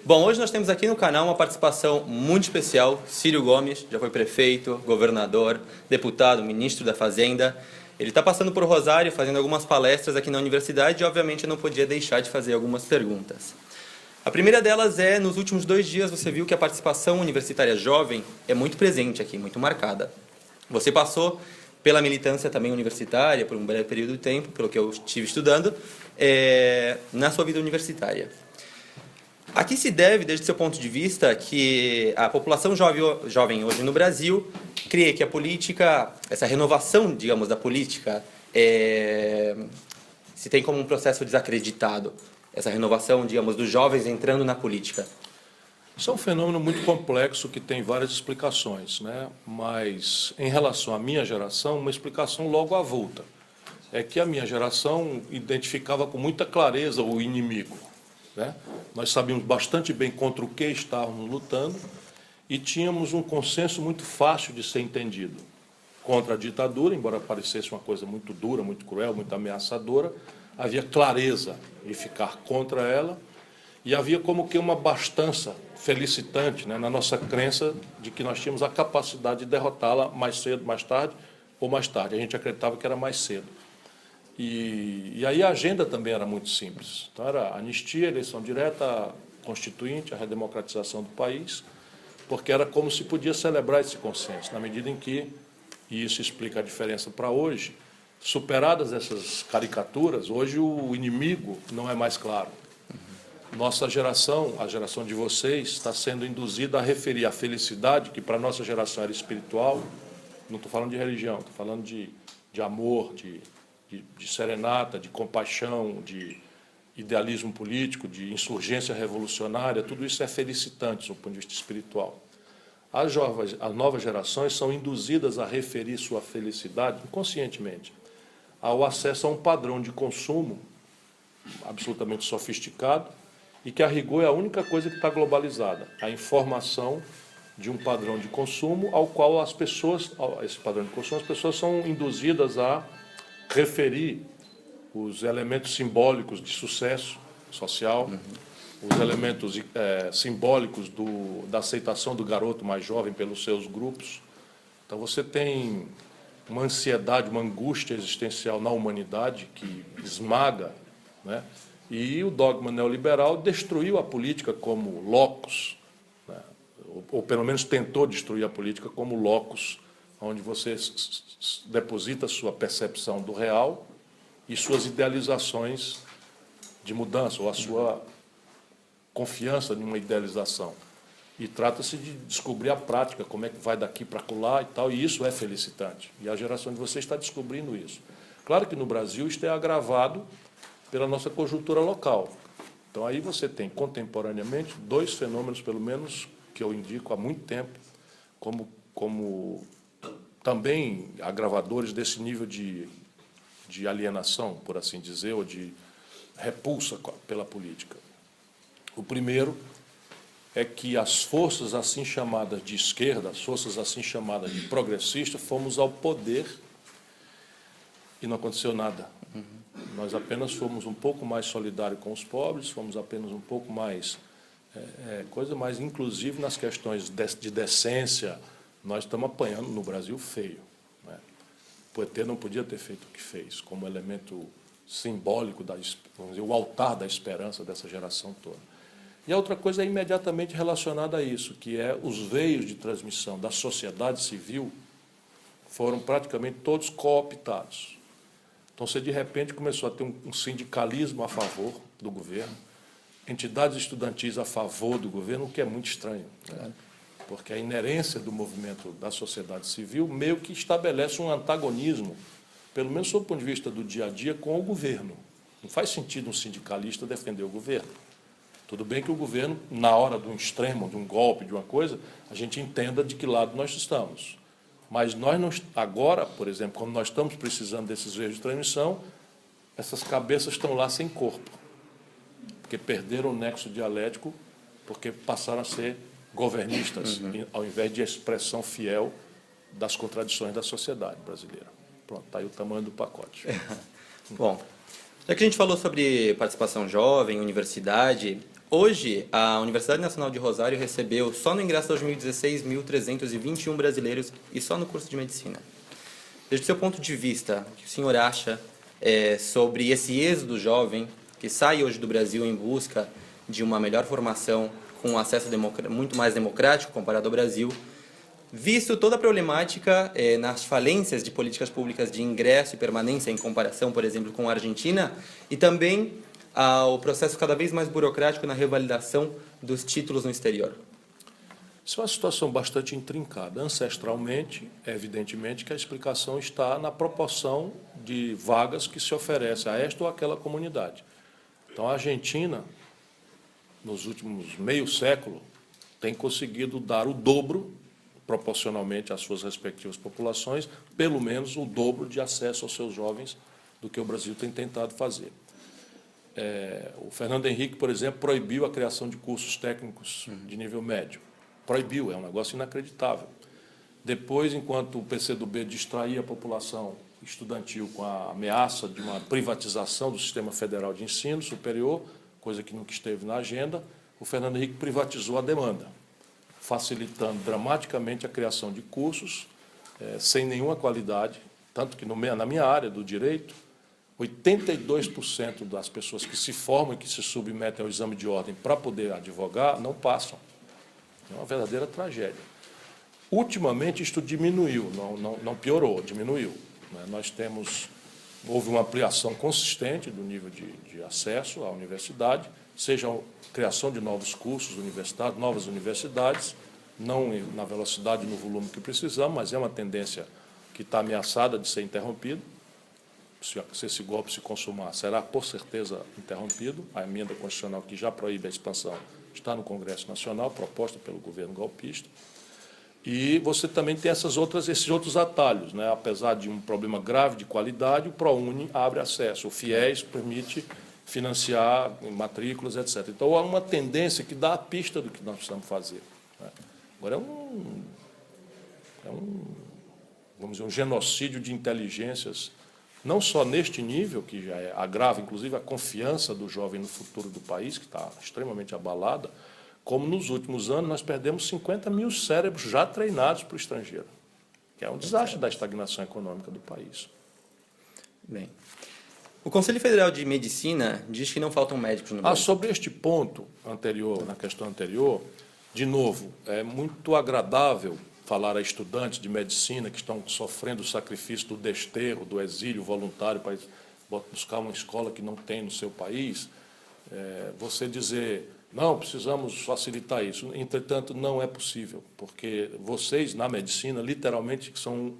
Bom, hoje nós temos aqui no canal uma participação muito especial. Círio Gomes já foi prefeito, governador, deputado, ministro da Fazenda. Ele está passando por Rosário, fazendo algumas palestras aqui na universidade e, obviamente, eu não podia deixar de fazer algumas perguntas. A primeira delas é, nos últimos 2 dias, você viu que a participação universitária jovem é muito presente aqui, muito marcada. Você passou pela militância também universitária, por um breve período de tempo, pelo que eu estive estudando, na sua vida universitária. A que se deve, desde seu ponto de vista, que a população jovem hoje no Brasil crê que a política, essa renovação, digamos, da política, se tem como um processo desacreditado, essa renovação, digamos, dos jovens entrando na política? Isso é um fenômeno muito complexo que tem várias explicações, né? Mas, em relação à minha geração, uma explicação logo avulta. É que a minha geração identificava com muita clareza o inimigo, né? Nós sabíamos bastante bem contra o que estávamos lutando e tínhamos um consenso muito fácil de ser entendido. Contra a ditadura, embora parecesse uma coisa muito dura, muito cruel, muito ameaçadora, havia clareza de ficar contra ela e havia como que uma abastança felicitante, né, na nossa crença de que nós tínhamos a capacidade de derrotá-la mais cedo, mais tarde ou mais tarde. A gente acreditava que era mais cedo. E aí a agenda também era muito simples. Então era anistia, eleição direta, constituinte, a redemocratização do país, porque era como se podia celebrar esse consenso, na medida em que, e isso explica a diferença para hoje, superadas essas caricaturas, hoje o inimigo não é mais claro. Nossa geração, a geração de vocês, está sendo induzida a referir a felicidade, que para a nossa geração era espiritual, não estou falando de religião, estou falando de amor, de serenata, de compaixão, de idealismo político, de insurgência revolucionária, tudo isso é felicitante do ponto de vista espiritual. As novas gerações são induzidas a referir sua felicidade, inconscientemente, ao acesso a um padrão de consumo absolutamente sofisticado e que, a rigor, é a única coisa que está globalizada, a informação de um padrão de consumo ao qual as pessoas, esse padrão de consumo, as pessoas são induzidas a referir os elementos simbólicos de sucesso social, os elementos simbólicos da aceitação do garoto mais jovem pelos seus grupos. Então você tem uma ansiedade, uma angústia existencial na humanidade que esmaga, né? E o dogma neoliberal destruiu a política como locus, né? Ou pelo menos tentou destruir a política como locus, onde você deposita sua percepção do real e suas idealizações de mudança, ou a sua confiança em uma idealização. E trata-se de descobrir a prática, como é que vai daqui para acolá e tal, e isso é felicitante. E a geração de vocês está descobrindo isso. Claro que no Brasil isto é agravado pela nossa conjuntura local. Então aí você tem, contemporaneamente, 2 fenômenos, pelo menos, que eu indico há muito tempo, como também agravadores desse nível de alienação, por assim dizer, ou de repulsa pela política. O primeiro é que as forças assim chamadas de esquerda, as forças assim chamadas de progressistas, fomos ao poder e não aconteceu nada. Nós apenas fomos um pouco mais solidários com os pobres, fomos apenas um pouco mais, coisa mais inclusive nas questões de decência. Nós estamos apanhando no Brasil feio, né? O PT não podia ter feito o que fez, como elemento simbólico, vamos dizer, o altar da esperança dessa geração toda. E a outra coisa é imediatamente relacionada a isso, que é os veios de transmissão da sociedade civil foram praticamente todos cooptados. Então, você, de repente, começou a ter um sindicalismo a favor do governo, entidades estudantis a favor do governo, o que é muito estranho, né? Porque a inérência do movimento da sociedade civil meio que estabelece um antagonismo, pelo menos sob o ponto de vista do dia a dia, com o governo. Não faz sentido um sindicalista defender o governo. Tudo bem que o governo, na hora de um extremo, de um golpe, de uma coisa, a gente entenda de que lado nós estamos. Mas nós não, agora, por exemplo, quando nós estamos precisando desses veios de transmissão, essas cabeças estão lá sem corpo, porque perderam o nexo dialético, porque passaram a ser governistas, ao invés de expressão fiel das contradições da sociedade brasileira. Pronto, está aí o tamanho do pacote. Bom, já que a gente falou sobre participação jovem, universidade, Hoje, a Universidade Nacional de Rosário recebeu, só no ingresso 2016, 1.321 brasileiros e só no curso de medicina. Desde o seu ponto de vista, o que o senhor acha sobre esse êxodo jovem que sai hoje do Brasil em busca de uma melhor formação com um acesso muito mais democrático comparado ao Brasil, visto toda a problemática nas falências de políticas públicas de ingresso e permanência em comparação, por exemplo, com a Argentina, e também ao processo cada vez mais burocrático na revalidação dos títulos no exterior? Isso é uma situação bastante intrincada. Ancestralmente, é evidentemente que a explicação está na proporção de vagas que se oferece a esta ou aquela comunidade. Então, a Argentina, nos últimos meio século, tem conseguido dar o dobro, proporcionalmente às suas respectivas populações, pelo menos o dobro de acesso aos seus jovens do que o Brasil tem tentado fazer. O Fernando Henrique, por exemplo, proibiu a criação de cursos técnicos de nível médio. Proibiu, é um negócio inacreditável. Depois, enquanto o PCdoB distraía a população estudantil com a ameaça de uma privatização do sistema federal de ensino superior, coisa que nunca esteve na agenda, o Fernando Henrique privatizou a demanda, facilitando dramaticamente a criação de cursos sem nenhuma qualidade, tanto que na minha área do direito, 82% das pessoas que se formam e que se submetem ao exame de ordem para poder advogar não passam. É uma verdadeira tragédia. Ultimamente, isto diminuiu, não piorou, diminuiu. Houve uma ampliação consistente do nível de acesso à universidade, seja a criação de novos cursos universitários, novas universidades, não na velocidade e no volume que precisamos, mas é uma tendência que está ameaçada de ser interrompida. Se esse golpe se consumar, será por certeza interrompido. A emenda constitucional que já proíbe a expansão está no Congresso Nacional, proposta pelo governo golpista. E você também tem esses outros atalhos, né? Apesar de um problema grave de qualidade, o ProUni abre acesso, o FIES permite financiar matrículas, etc. Então, há uma tendência que dá a pista do que nós precisamos fazer, né? Agora, vamos dizer, um genocídio de inteligências, não só neste nível, que já agrava, inclusive, a confiança do jovem no futuro do país, que está extremamente abalada, como nos últimos anos nós perdemos 50 mil cérebros já treinados para o estrangeiro, que é um desastre da estagnação econômica do país. Bem, o Conselho Federal de Medicina diz que não faltam médicos no Brasil. Sobre este ponto anterior, na questão anterior, de novo, é muito agradável falar a estudantes de medicina que estão sofrendo o sacrifício do desterro, do exílio voluntário para buscar uma escola que não tem no seu país, você dizer, não, precisamos facilitar isso. Entretanto, não é possível, porque vocês, na medicina, literalmente são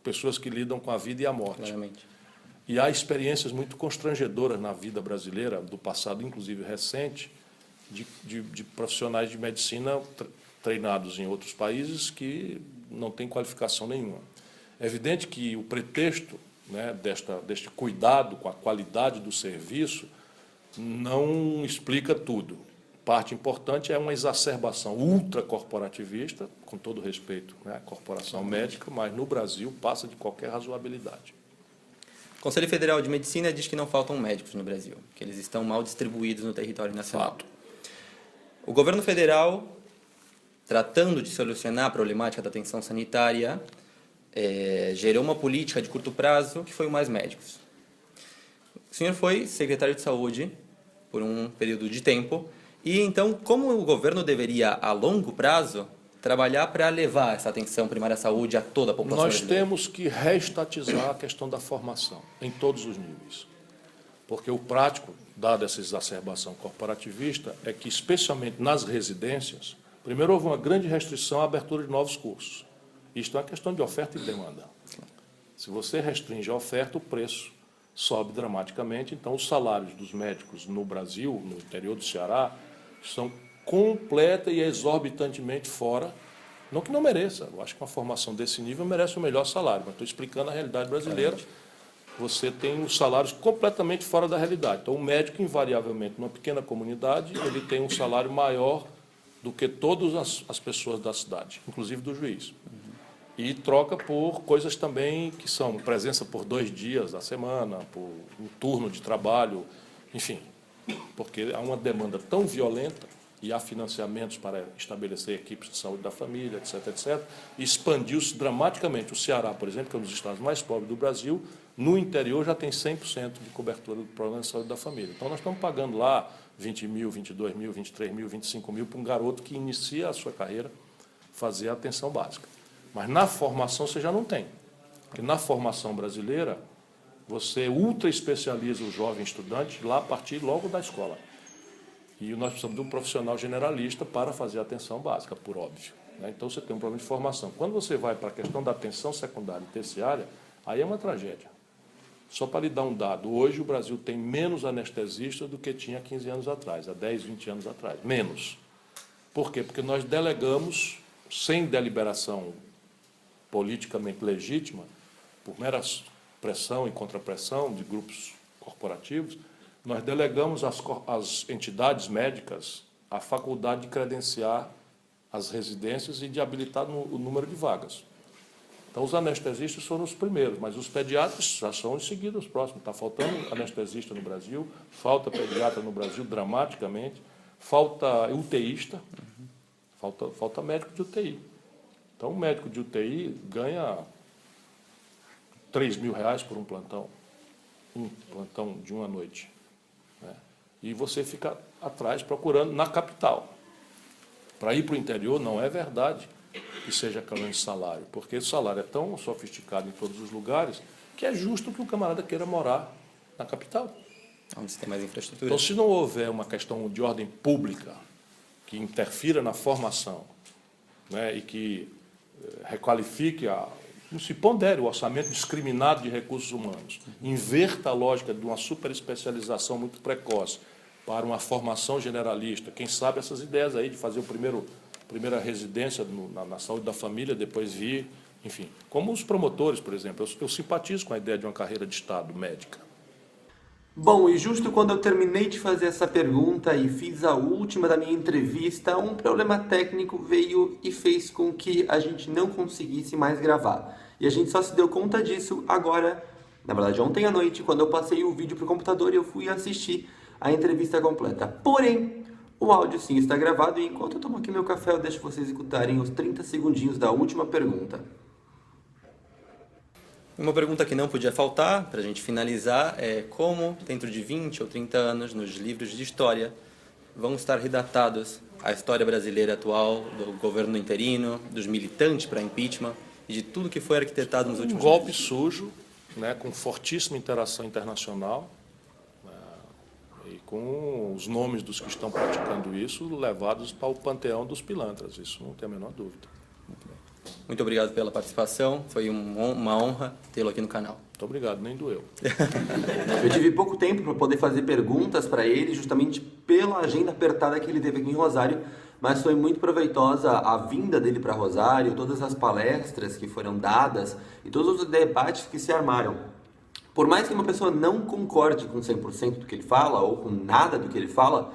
pessoas que lidam com a vida e a morte. Claramente. E há experiências muito constrangedoras na vida brasileira, do passado, inclusive recente, de profissionais de medicina treinados em outros países que não têm qualificação nenhuma. É evidente que o pretexto, né, deste cuidado com a qualidade do serviço não explica tudo. Parte importante é uma exacerbação ultracorporativista, com todo respeito, né, à corporação médica, mas no Brasil passa de qualquer razoabilidade. O Conselho Federal de Medicina diz que não faltam médicos no Brasil, que eles estão mal distribuídos no território nacional. Fato. O governo federal, tratando de solucionar a problemática da atenção sanitária, gerou uma política de curto prazo que foi o Mais Médicos. O senhor foi secretário de Saúde por um período de tempo, e então como o governo deveria, a longo prazo, trabalhar para levar essa atenção primária à saúde a toda a população brasileira? Nós temos que reestatizar a questão da formação, em todos os níveis. Porque o prático, dada essa exacerbação corporativista, é que, especialmente nas residências, primeiro houve uma grande restrição à abertura de novos cursos. Isto é uma questão de oferta e demanda. Se você restringe a oferta, o preço sobe dramaticamente. Então, os salários dos médicos no Brasil, no interior do Ceará, são completa e exorbitantemente fora. Não que não mereça. Eu acho que uma formação desse nível merece o melhor salário, mas estou explicando a realidade brasileira. Você tem os salários completamente fora da realidade. Então, o médico, invariavelmente, numa pequena comunidade, ele tem um salário maior do que todas as pessoas da cidade, inclusive do juiz. E troca por coisas também que são presença por 2 dias da semana, por um turno de trabalho, enfim. porque há uma demanda tão violenta e há financiamentos para estabelecer equipes de saúde da família, etc., etc., e expandiu-se dramaticamente. O Ceará, por exemplo, que é um dos estados mais pobres do Brasil, no interior já tem 100% de cobertura do programa de saúde da família. Então, nós estamos pagando lá 20 mil, 22 mil, 23 mil, 25 mil para um garoto que inicia a sua carreira fazer a atenção básica. Mas na formação você já não tem. Porque na formação brasileira, você ultra especializa o jovem estudante lá a partir logo da escola. E nós precisamos de um profissional generalista para fazer a atenção básica, por óbvio. Então, você tem um problema de formação. Quando você vai para a questão da atenção secundária e terciária, aí é uma tragédia. Só para lhe dar um dado, hoje o Brasil tem menos anestesistas do que tinha há 15 anos atrás, há 10, 20 anos atrás. Menos. Por quê? Porque nós delegamos, sem deliberação politicamente legítima, por mera pressão e contrapressão de grupos corporativos, nós delegamos às entidades médicas a faculdade de credenciar as residências e de habilitar o número de vagas. Então, os anestesistas foram os primeiros, mas os pediatras já são em seguida os próximos. Está faltando anestesista no Brasil, falta pediatra no Brasil dramaticamente, falta UTIsta, falta médico de UTI. Então, o médico de UTI ganha R$3 mil por um plantão de uma noite. E você fica atrás procurando na capital. Para ir para o interior não é verdade que seja questão de salário, porque o salário é tão sofisticado em todos os lugares que é justo que o camarada queira morar na capital. Onde se tem mais infraestrutura. Então, se não houver uma questão de ordem pública que interfira na formação, né, e que requalifique, não se pondere o orçamento discriminado de recursos humanos, inverta a lógica de uma superespecialização muito precoce para uma formação generalista, quem sabe essas ideias aí de fazer primeira residência na saúde da família, depois vir, enfim. Como os promotores, por exemplo, eu simpatizo com a ideia de uma carreira de Estado médica. Bom, e justo quando eu terminei de fazer essa pergunta e fiz a última da minha entrevista, um problema técnico veio e fez com que a gente não conseguisse mais gravar. E a gente só se deu conta disso agora, na verdade ontem à noite, quando eu passei o vídeo para o computador e eu fui assistir a entrevista completa. Porém, o áudio sim está gravado e enquanto eu tomo aqui meu café, eu deixo vocês escutarem os 30 segundinhos da última pergunta. Uma pergunta que não podia faltar, para a gente finalizar, é como, dentro de 20 ou 30 anos, nos livros de história, vão estar redatados a história brasileira atual, do governo interino, dos militantes para impeachment e de tudo que foi arquitetado nos últimos anos. Um golpe sujo, né, com fortíssima interação internacional, e com os nomes dos que estão praticando isso levados para o panteão dos pilantras, isso não tem a menor dúvida. Muito obrigado pela participação, foi uma honra tê-lo aqui no canal. Muito obrigado, nem doeu. Eu tive pouco tempo para poder fazer perguntas para ele, justamente pela agenda apertada que ele teve aqui em Rosário, mas foi muito proveitosa a vinda dele para Rosário, todas as palestras que foram dadas e todos os debates que se armaram. Por mais que uma pessoa não concorde com 100% do que ele fala ou com nada do que ele fala,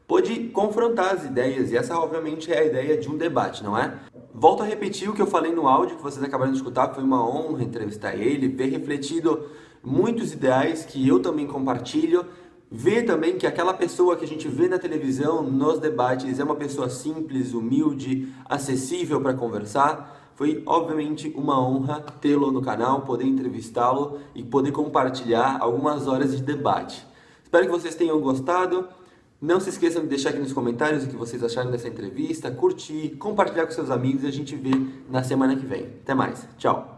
pode confrontar as ideias, e essa obviamente é a ideia de um debate, não é? Volto a repetir o que eu falei no áudio que vocês acabaram de escutar, foi uma honra entrevistar ele, ver refletido muitos ideais que eu também compartilho, ver também que aquela pessoa que a gente vê na televisão, nos debates, é uma pessoa simples, humilde, acessível para conversar. Foi obviamente uma honra tê-lo no canal, poder entrevistá-lo e poder compartilhar algumas horas de debate. Espero que vocês tenham gostado. Não se esqueçam de deixar aqui nos comentários o que vocês acharam dessa entrevista, curtir, compartilhar com seus amigos e a gente vê na semana que vem. Até mais. Tchau.